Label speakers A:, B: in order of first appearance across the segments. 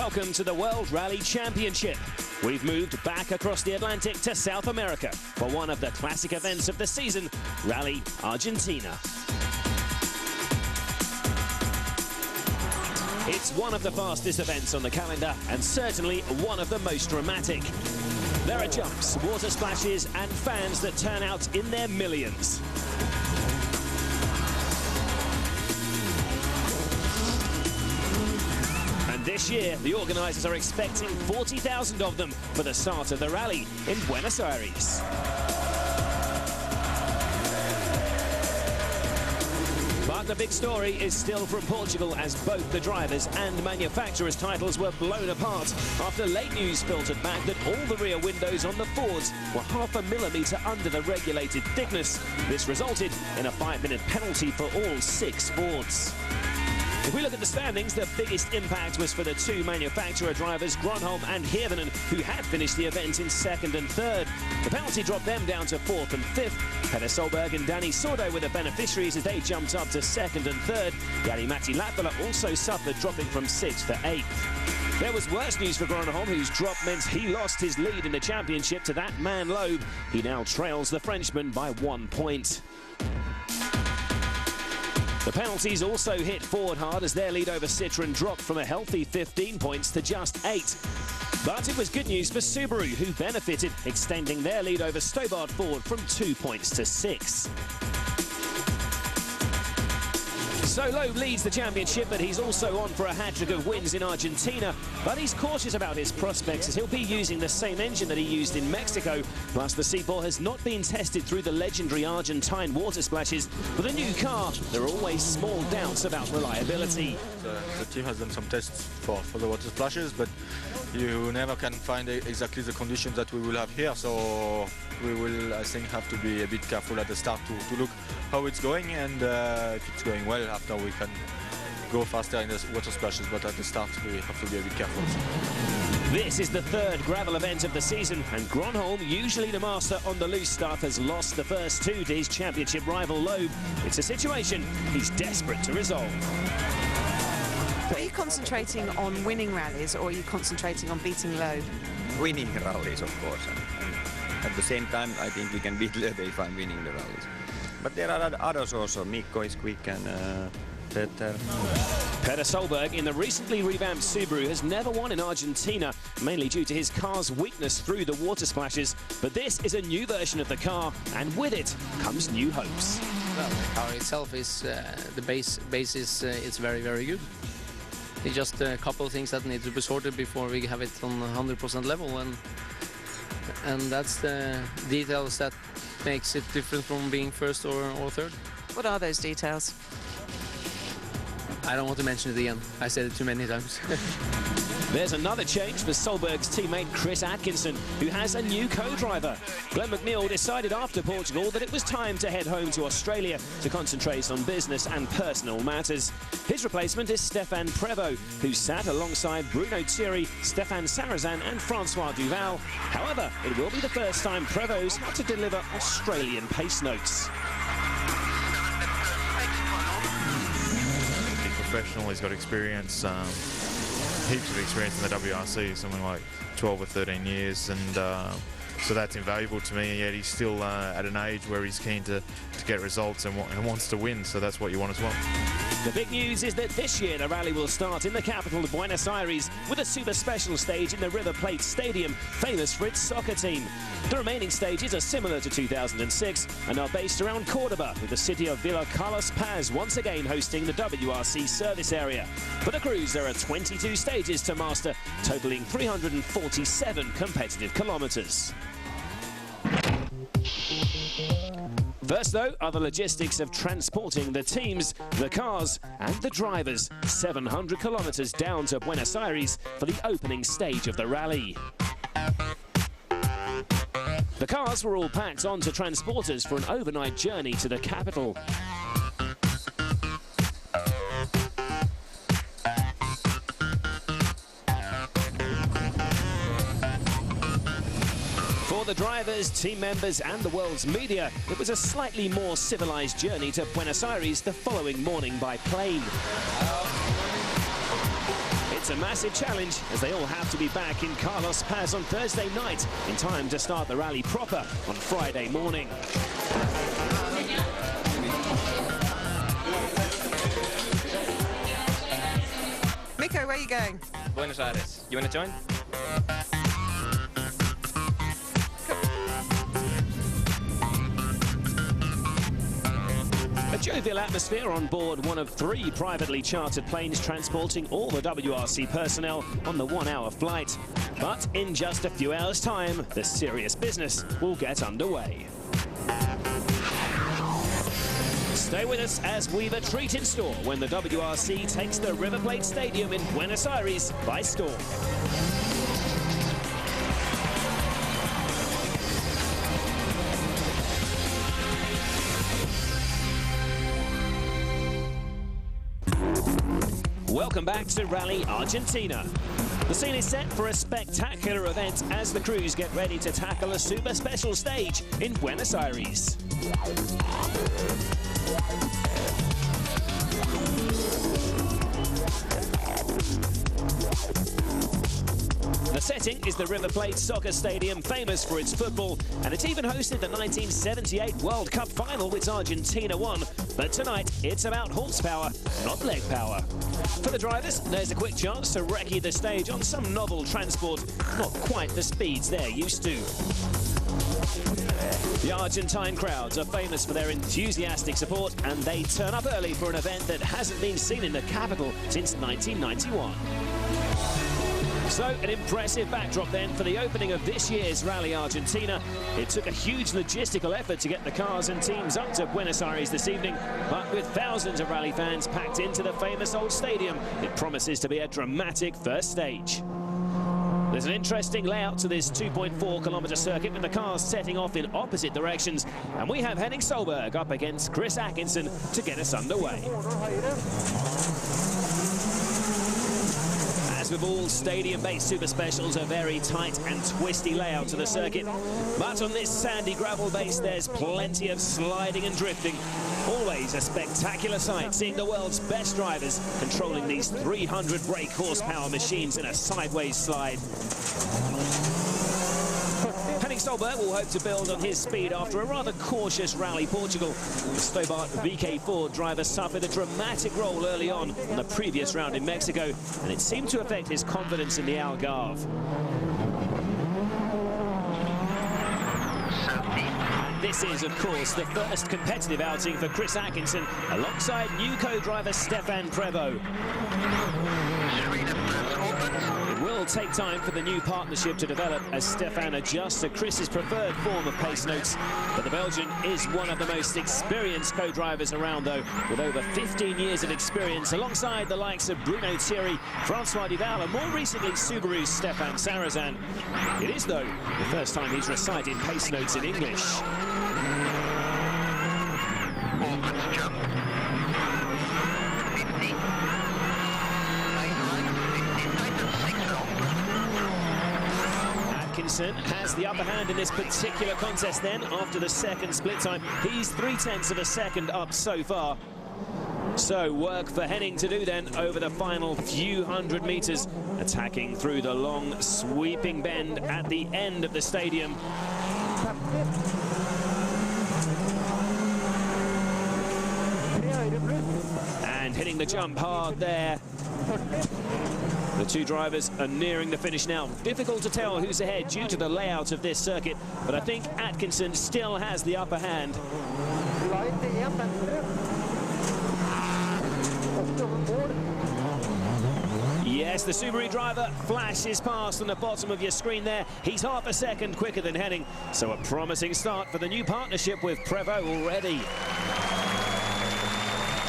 A: Welcome to the World Rally Championship. We've moved back across the Atlantic to South America for one of the classic events of the season, Rally Argentina. It's one of the fastest events on the calendar and certainly one of the most dramatic. There are jumps, water splashes and fans that turn out in their millions. This year, the organisers are expecting 40,000 of them for the start of the rally in Buenos Aires. But the big story is still from Portugal, as both the drivers' and manufacturers' titles were blown apart after late news filtered back that all the rear windows on the Fords were half a millimetre under the regulated thickness. This resulted in a 5-minute penalty for all 6 Fords. If we look at the standings, the biggest impact was for the 2 manufacturer drivers, Gronholm and Hirvonen, who had finished the event in 2nd and 3rd. The penalty dropped them down to 4th and 5th. Peter Solberg and Danny Sordo were the beneficiaries as they jumped up to 2nd and 3rd. Jari-Matti Latvala also suffered, dropping from 6th to 8th. There was worse news for Gronholm, whose drop meant he lost his lead in the championship to that man Loeb. He now trails the Frenchman by 1 point. The penalties also hit Ford hard as their lead over Citroën dropped from a healthy 15 points to just 8. But it was good news for Subaru, who benefited, extending their lead over Stobart Ford from 2 points to 6. So Loeb leads the championship, but he's also on for a hat-trick of wins in Argentina. But he's cautious about his prospects as he'll be using the same engine that he used in Mexico. Plus, the C4 has not been tested through the legendary Argentine water splashes. With a new car, there are always small doubts about reliability.
B: The team has done some tests for the water splashes, but you never can find exactly the conditions that we will have here. So we will, I think, have to be a bit careful at the start to look how it's going, and if it's going well, after we can go faster in the water splashes, but at the start we have to be a bit careful.
A: This is the 3rd gravel event of the season, and Gronholm, usually the master on the loose stuff, has lost the first 2 to his championship rival Loeb. It's a situation he's desperate to resolve.
C: Are you concentrating on winning rallies, or are you concentrating on beating Loeb?
D: Winning rallies, of course. And at the same time, I think we can beat Loeb if I'm winning the rallies. But there are others also. Mikko is quick and Peter.
A: Peter Solberg in the recently revamped Subaru has never won in Argentina, mainly due to his car's weakness through the water splashes. But this is a new version of the car, and with it comes new hopes.
E: Well, the car itself is the base is it's very, very good. It's just a couple of things that need to be sorted before we have it on 100% level, and that's the details that makes it different from being 1st or 3rd.
C: What are those details?
E: I don't want to mention it again. I said it too many times.
A: There's another change for Solberg's teammate Chris Atkinson, who has a new co-driver. Glenn McNeil decided after Portugal that it was time to head home to Australia to concentrate on business and personal matters. His replacement is Stefan Prévost, who sat alongside Bruno Thierry, Stéphane Sarrazin and Francois Duval. However, it will be the first time Prévost had to deliver Australian pace notes.
F: He's professional, he's got experience. Heaps of experience in the WRC, something like 12 or 13 years, and so that's invaluable to me. And yet he's still at an age where he's keen to get results and wants to win, so that's what you want as well.
A: The big news is that this year the rally will start in the capital of Buenos Aires with a super special stage in the River Plate Stadium, famous for its soccer team. The remaining stages are similar to 2006 and are based around Cordoba, with the city of Villa Carlos Paz once again hosting the WRC service area. For the cruise, there are 22 stages to master, totaling 347 competitive kilometres. First, though, are the logistics of transporting the teams, the cars and the drivers 700 kilometres down to Buenos Aires for the opening stage of the rally. The cars were all packed onto transporters for an overnight journey to the capital. For the drivers, team members and the world's media, it was a slightly more civilized journey to Buenos Aires the following morning by plane. It It's a massive challenge as they all have to be back in Carlos Paz on Thursday night in time to start the rally proper on Friday morning.
C: Mikko, where are you going?
G: Buenos Aires. You want to join?
A: A jovial atmosphere on board one of 3 privately chartered planes transporting all the WRC personnel on the 1-hour flight. But in just a few hours' time, the serious business will get underway. Stay with us as we've a treat in store when the WRC takes the River Plate Stadium in Buenos Aires by storm. Welcome back to Rally Argentina. The scene is set for a spectacular event as the crews get ready to tackle a super special stage in Buenos Aires. The setting is the River Plate Soccer Stadium, famous for its football, and it even hosted the 1978 World Cup final which Argentina won. But tonight, it's about horsepower, not leg power. For the drivers, there's a quick chance to recce the stage on some novel transport, not quite the speeds they're used to. The Argentine crowds are famous for their enthusiastic support, and they turn up early for an event that hasn't been seen in the capital since 1991. So, an impressive backdrop then for the opening of this year's Rally Argentina. It took a huge logistical effort to get the cars and teams up to Buenos Aires this evening, but with thousands of rally fans packed into the famous old stadium, it promises to be a dramatic first stage. There's an interesting layout to this 2.4-kilometre circuit with the cars setting off in opposite directions, and we have Henning Solberg up against Chris Atkinson to get us underway. As with all stadium-based super specials, a very tight and twisty layout to the circuit. But on this sandy gravel base, there's plenty of sliding and drifting. Always a spectacular sight, seeing the world's best drivers controlling these 300 brake horsepower machines in a sideways slide. Henning Solberg will hope to build on his speed after a rather cautious rally Portugal. The Stobart VK4 driver suffered a dramatic roll early on the previous round in Mexico, and it seemed to affect his confidence in the Algarve. This is, of course, the first competitive outing for Chris Atkinson alongside new co-driver Stefan Prevost. It will take time for the new partnership to develop as Stefan adjusts to Chris's preferred form of pace notes. But the Belgian is one of the most experienced co-drivers around, though, with over 15 years of experience alongside the likes of Bruno Thierry, Francois Duval, and more recently Subaru's Stefan Sarrazin. It is, though, the first time he's recited pace notes in English. Atkinson has the upper hand in this particular contest then after the second split time. He's 0.3 of a second up so far. So work for Henning to do then over the final few hundred metres, attacking through the long sweeping bend at the end of the stadium. And hitting the jump hard there. The two drivers are nearing the finish now. Difficult to tell who's ahead due to the layout of this circuit, but I think Atkinson still has the upper hand. Yes, the Subaru driver flashes past on the bottom of your screen there. He's half a second quicker than Henning, so a promising start for the new partnership with Prevost already.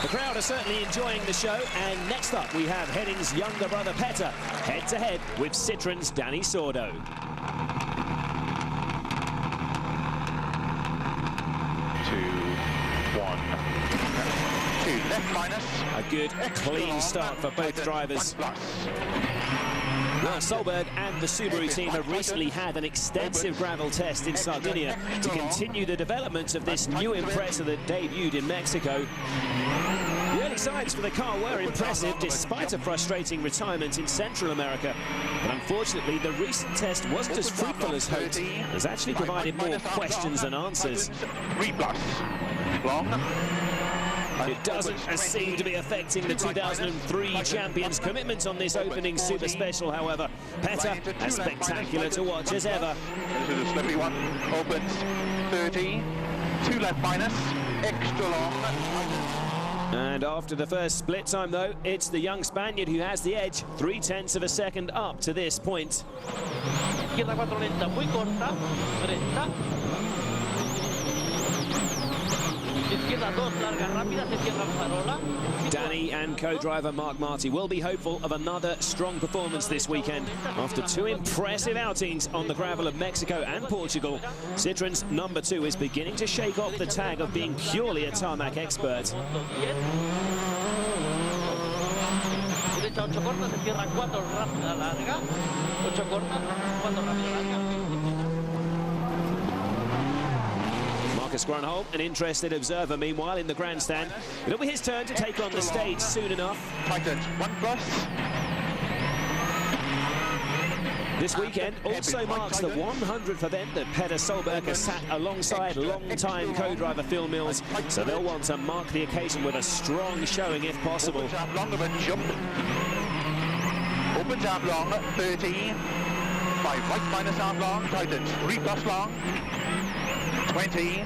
A: The crowd are certainly enjoying the show, and next up we have Henning's younger brother Petter, head-to-head with Citroen's Danny Sordo.
H: 2, 1. 2 left minus.
A: A good, clean start for both drivers. Well, Solberg and the Subaru team have recently had an extensive gravel test in Sardinia to continue the development of this new Impreza that debuted in Mexico. The early signs for the car were impressive despite a frustrating retirement in Central America. But unfortunately, the recent test wasn't as fruitful as hoped. It has actually provided more questions than answers.
H: 3+. Long.
A: It doesn't seem to be affecting the 2003 champions' commitment on this opening super special, however. Petter as spectacular to watch as ever.
H: This is a slippery one. Opens 30. 2 left minus. Extra long.
A: And after the first split time, though, it's the young Spaniard who has the edge. 0.3 of a second up to this point.
I: Izquierda 4 lenta, muy corta. 30. Izquierda 2 larga, rápida, se cierra farola.
A: Danny and co-driver Mark Marty will be hopeful of another strong performance this weekend. After 2 impressive outings on the gravel of Mexico and Portugal, Citroen's number 2 is beginning to shake off the tag of being purely a tarmac expert.
I: Derecha 8 corta, se cierra 4 rápida, larga. 8 corta, 4 rápida, larga.
A: Marcus Grönholm, an interested observer, meanwhile, in the grandstand. It'll be his turn to take on the stage soon enough.
H: Tightened. 1+.
A: This weekend also marks the 100th event that Petter Solberg has sat alongside long-time co-driver Phil Mills, so they'll want to mark the occasion with a strong showing if possible.
H: Opens out long of a jump. Opens out long, 30. 5 right minus out long, tightened. 3+ long. 20.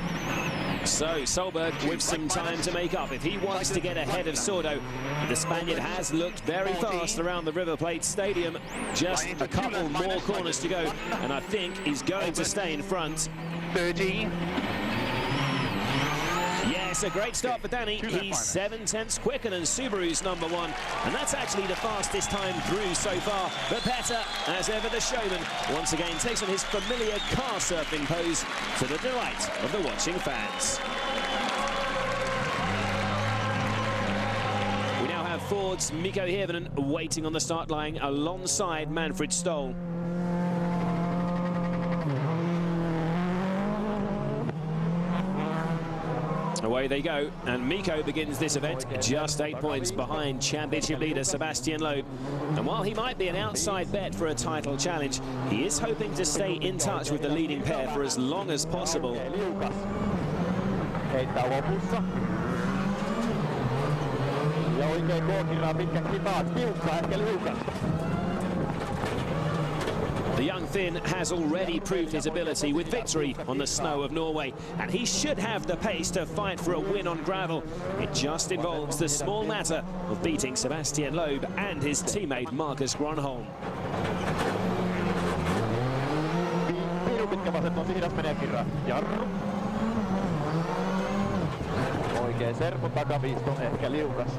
A: So Solberg with some time to make up if he wants to get ahead of Sordo. The Spaniard has looked very fast around the River Plate Stadium. Just a couple more corners to go, and I think he's going to stay in front.
H: 30.
A: Yes, a great start for Danny. He's 7/10 quicker than Subaru's number 1, and that's actually the fastest time through so far. But Petter, as ever the showman, once again takes on his familiar car surfing pose to the delight of the watching fans. We now have Ford's Mikko Hirvonen waiting on the start line alongside Manfred Stoll. Away they go, and Mikko begins this event just 8 points behind championship leader Sebastian Loeb. And while he might be an outside bet for a title challenge, he is hoping to stay in touch with the leading pair for as long as possible. The young Finn has already proved his ability with victory on the snow of Norway, and he should have the pace to fight for a win on gravel. It just involves the small matter of beating Sebastian Loeb and his teammate Marcus Grönholm.
J: Oikein servo takaviisto, ehkä liukas.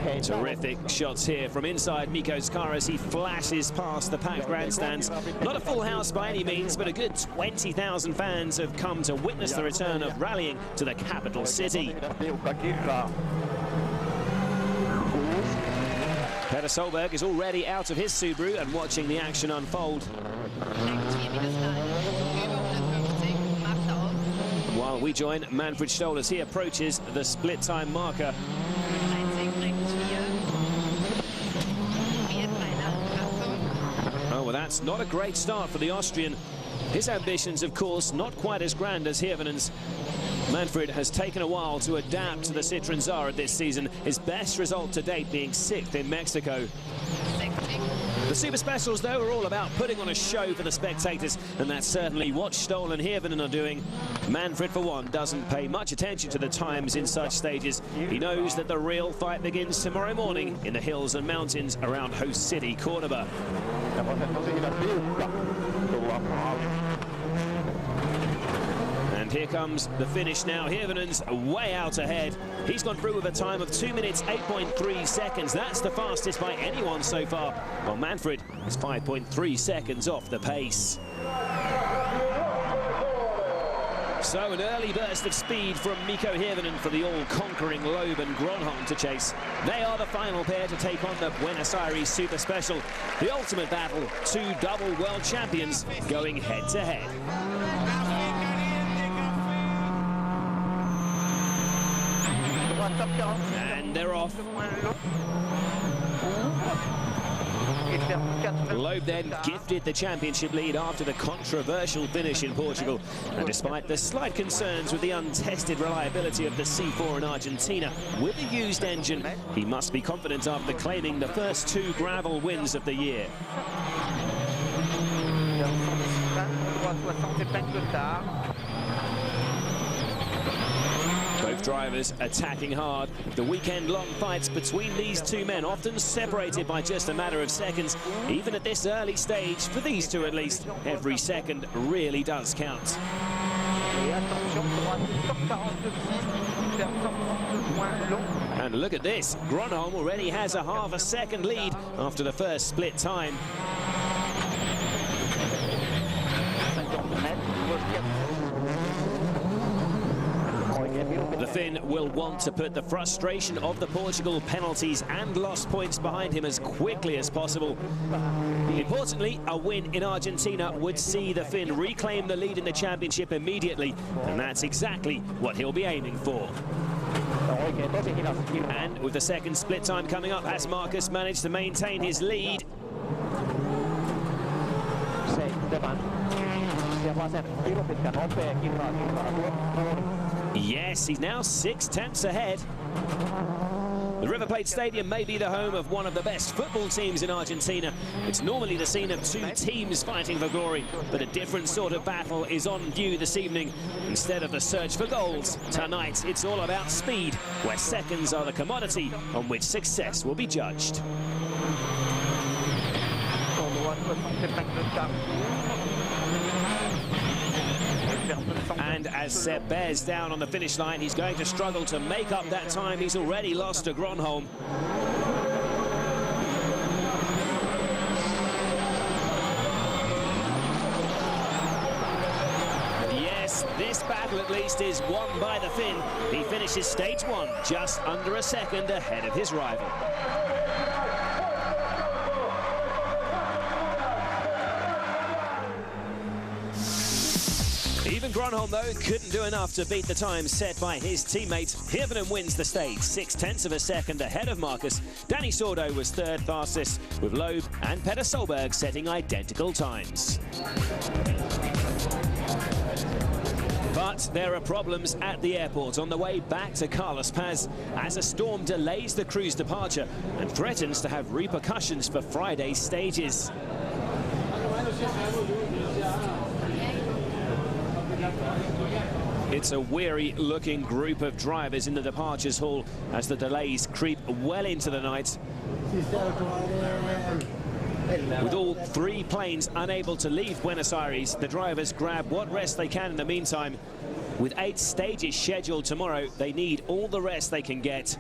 J: 5.
A: Terrific shots here from inside Mikko's car as he flashes past the packed grandstands. Not a full house by any means, but a good 20,000 fans have come to witness the return of rallying to the capital city. Petter Solberg is already out of his Subaru and watching the action unfold. While we join Manfred Stoll as he approaches the split time marker. Oh, well, that's not a great start for the Austrian. His ambitions, of course, not quite as grand as Hirvonen's. Manfred has taken a while to adapt to the Citroën Zara this season, his best result to date being 6th in Mexico. The Super Specials, though, are all about putting on a show for the spectators, and that's certainly what Stoll and Hirvonen are doing. Manfred, for one, doesn't pay much attention to the times in such stages. He knows that the real fight begins tomorrow morning in the hills and mountains around host city Cordoba. And here comes the finish now. Hirvonen's way out ahead. He's gone through with a time of 2 minutes, 8.3 seconds. That's the fastest by anyone so far. While Manfred is 5.3 seconds off the pace. So an early burst of speed from Mikko Hirvonen for the all-conquering Loeb and Gronholm to chase. They are the final pair to take on the Buenos Aires Super Special. The ultimate battle, two double world champions going head-to-head. And they're off. Loeb then gifted the championship lead after the controversial finish in Portugal. And despite the slight concerns with the untested reliability of the C4 in Argentina with a used engine, he must be confident after claiming the first two gravel wins of the year. Both drivers attacking hard. The weekend-long fights between these two men, often separated by just a matter of seconds. Even at this early stage, for these two at least, every second really does count. And look at this. Gronholm already has a half a second lead after the first split time. The Finn will want to put the frustration of the Portugal penalties and lost points behind him as quickly as possible. Importantly, a win in Argentina would see the Finn reclaim the lead in the championship immediately, and that's exactly what he'll be aiming for. And with the second split time coming up, has Marcus managed to maintain his lead? Yes, he's now 6/10 ahead. The River Plate Stadium may be the home of one of the best football teams in Argentina. It's normally the scene of two teams fighting for glory, but a different sort of battle is on view this evening. Instead of the search for goals, tonight it's all about speed, where seconds are the commodity on which success will be judged. And as Seb bears down on the finish line, he's going to struggle to make up that time he's already lost to Gronholm. Yes, this battle at least is won by the Finn. He finishes stage one just under a second ahead of his rival. Even Gronholm, though, couldn't do enough to beat the time set by his teammate. Hirvonen wins the stage, 6/10 of a second ahead of Marcus. Danny Sordo was third fastest, with Loeb and Petter Solberg setting identical times. But there are problems at the airport on the way back to Carlos Paz as a storm delays the crew's departure and threatens to have repercussions for Friday's stages. It's a weary-looking group of drivers in the departures hall as the delays creep well into the night. With all three planes unable to leave Buenos Aires, the drivers grab what rest they can in the meantime. With 8 stages scheduled tomorrow, they need all the rest they can get.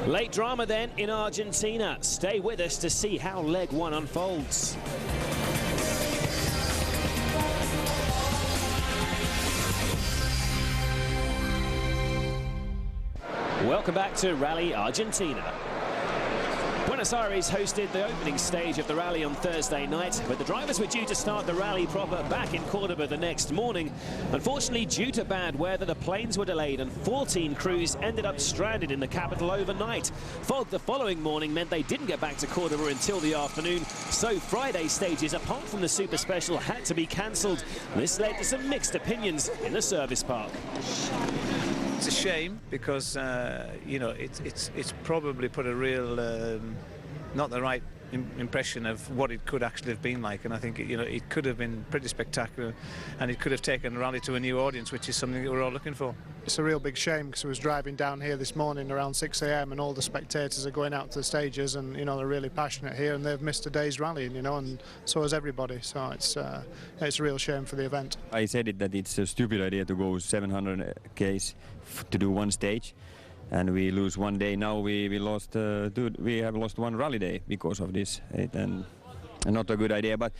A: Late drama then in Argentina. Stay with us to see how leg one unfolds. Welcome back to Rally Argentina. Buenos Aires hosted the opening stage of the rally on Thursday night, but the drivers were due to start the rally proper back in Cordoba the next morning. Unfortunately, due to bad weather, the planes were delayed and 14 crews ended up stranded in the capital overnight. Fog the following morning meant they didn't get back to Cordoba until the afternoon, so Friday's stages, apart from the Super Special, had to be cancelled. This led to some mixed opinions in the service park.
K: It's a shame because you know, it's probably put a real not the right impression of what it could actually have been like, and I think it could have been pretty spectacular, and it could have taken the rally to a new audience, which is something that we're all looking for.
L: It's a real big shame because I was driving down here this morning around 6 a.m. and all the spectators are going out to the stages, and they're really passionate here, and they've missed a day's rally, and so has everybody. So it's a real shame for the event.
D: I said it that it's a stupid idea to go 700 Ks to do one stage, and we lose one day. Now we have lost one rally day because of this, and not a good idea. But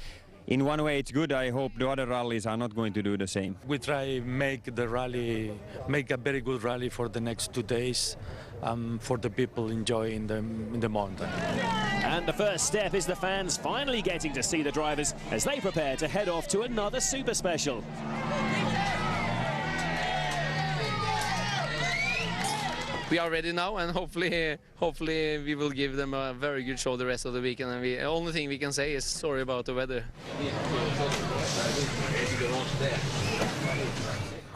D: in one way it's good. I hope the other rallies are not going to do the same.
M: We try make the rally, make a very good rally for the next 2 days, for the people enjoy in the mountain.
A: And the first step is the fans finally getting to see the drivers as they prepare to head off to another super special.
E: We are ready now, and hopefully we will give them a very good show the rest of the weekend. And the only thing we can say is sorry about the weather.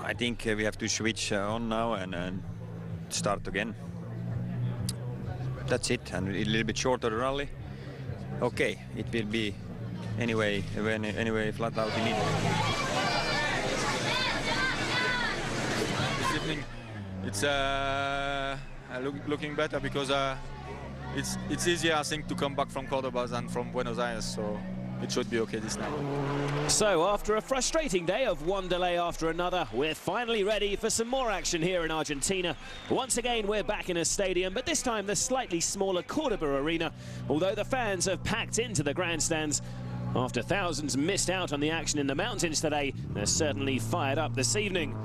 D: I think we have to switch on now and start again. That's it, and a little bit shorter rally. Okay, it will be anyway flat out immediately.
B: This evening, it's looking better because it's easier, I think, to come back from Cordoba than from Buenos Aires, so it should be okay this time.
A: So after a frustrating day of one delay after another, we're finally ready for some more action here in Argentina. Once again, we're back in a stadium, but this time the slightly smaller Cordoba arena, although the fans have packed into the grandstands. After thousands missed out on the action in the mountains today, they're certainly fired up this evening.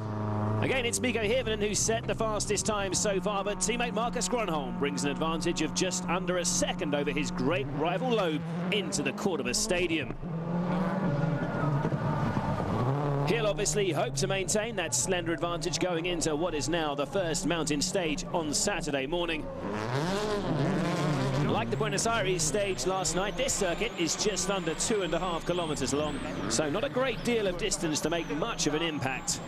A: Again, it's Mikko Hirvonen who set the fastest time so far, but teammate Marcus Grönholm brings an advantage of just under a second over his great rival Loeb into the Cordoba Stadium. He'll obviously hope to maintain that slender advantage going into what is now the first mountain stage on Saturday morning. Like the Buenos Aires stage last night, this circuit is just under 2.5 kilometers long, so not a great deal of distance to make much of an impact.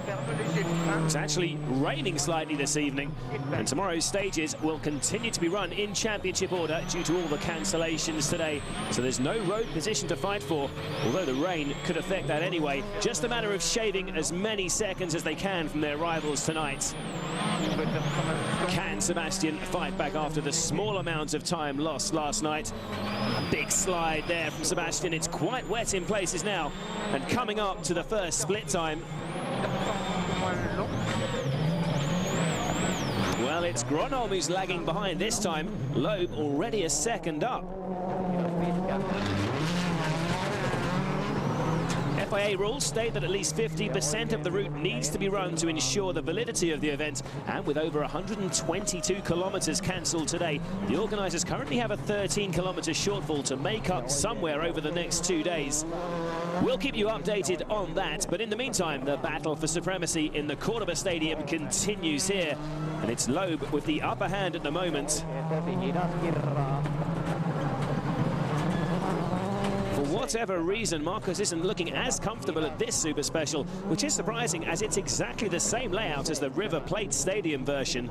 A: It's actually raining slightly this evening, and tomorrow's stages will continue to be run in championship order due to all the cancellations today, so there's no road position to fight for, although the rain could affect that anyway. Just a matter of shaving as many seconds as they can from their rivals tonight. Can Sebastian fight back after the small amount of time lost last night? A big slide there from Sebastian. It's quite wet in places now, and coming up to the first split time. Well, it's Grönholm who's lagging behind this time. Loeb already a second up. FIA rules state that at least 50% of the route needs to be run to ensure the validity of the event, and with over 122 kilometers cancelled today, the organisers currently have a 13-kilometer shortfall to make up somewhere over the next 2 days. We'll keep you updated on that, but in the meantime, the battle for supremacy in the Cordoba Stadium continues here, and it's Loeb with the upper hand at the moment. For whatever reason, Marcus isn't looking as comfortable at this Super Special, which is surprising as it's exactly the same layout as the River Plate Stadium version.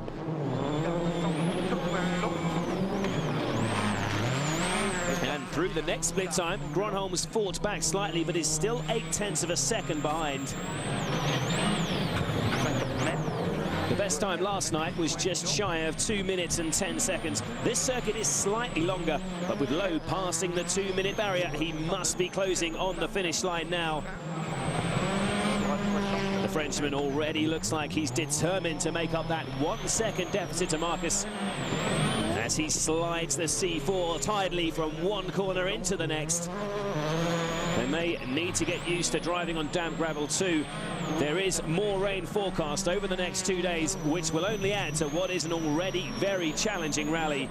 A: And through the next split time, Grönholm's fought back slightly, but is still 0.8 of a second behind. The best time last night was just shy of 2 minutes and 10 seconds. This circuit is slightly longer, but with Loeb passing the 2-minute barrier, he must be closing on the finish line now. The Frenchman already looks like he's determined to make up that 1 second deficit to Marcus, as he slides the C4 tidily from one corner into the next. They may need to get used to driving on damp gravel too. There is more rain forecast over the next 2 days, which will only add to what is an already very challenging rally.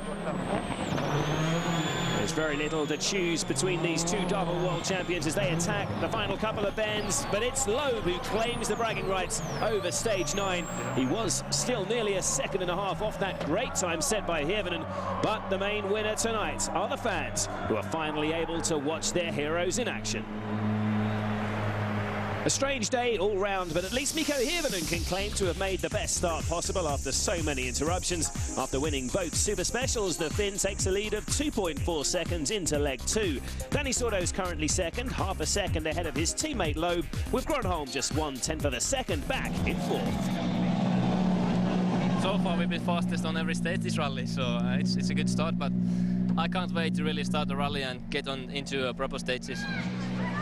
A: There's very little to choose between these two double world champions as they attack the final couple of bends, but it's Loeb who claims the bragging rights over stage 9. He was still nearly a second and a half off that great time set by Hirvonen, but the main winner tonight are the fans, who are finally able to watch their heroes in action. A strange day all round, but at least Mikko Hirvonen can claim to have made the best start possible after so many interruptions. After winning both Super Specials, the Finn takes a lead of 2.4 seconds into leg 2. Danny Sordo's currently second, half a second ahead of his teammate Loeb, with Grönholm just 1/10 of a second back in fourth.
G: So far we've been fastest on every stage this rally, so it's a good start, but I can't wait to really start the rally and get on into proper stages.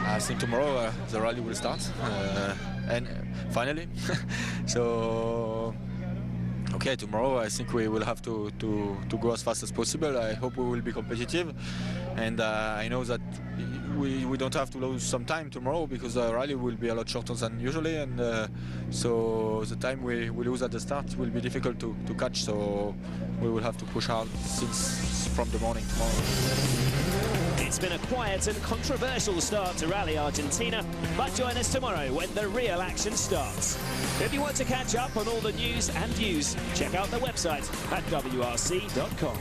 B: I think tomorrow the rally will start, and finally. So, okay, tomorrow I think we will have to go as fast as possible. I hope we will be competitive, and I know that we don't have to lose some time tomorrow because the rally will be a lot shorter than usually, and so the time we lose at the start will be difficult to catch. So we will have to push hard since from the morning tomorrow.
A: It's been a quiet and controversial start to Rally Argentina, but join us tomorrow when the real action starts. If you want to catch up on all the news and views, check out the website at WRC.com.